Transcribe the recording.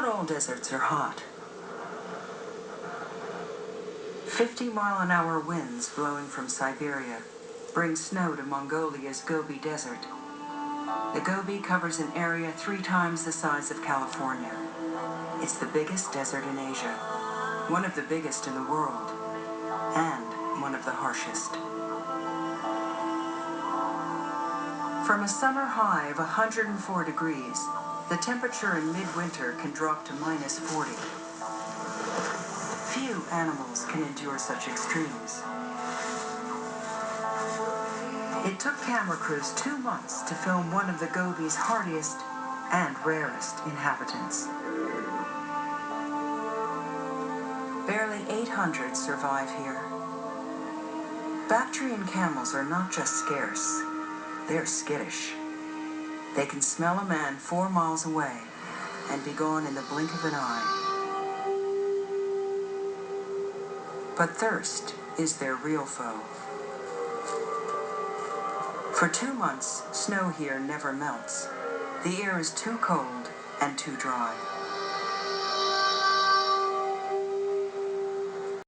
Not all deserts are hot. 50-mile-an-hour winds blowing from Siberia bring snow to Mongolia's Gobi Desert. The Gobi covers an area 3 times the size of California. It's the biggest desert in Asia, one of the biggest in the world, and one of the harshest. From a summer high of 104 degrees, the temperature in midwinter can drop to -40. Few animals can endure such extremes. It took camera crews 2 months to film one of the Gobi's hardiest and rarest inhabitants. Barely 800 survive here. Bactrian camels are not just scarce, they're skittish. They can smell a man 4 miles away and be gone in the blink of an eye. But thirst is their real foe. For 2 months, snow here never melts. The air is too cold and too dry.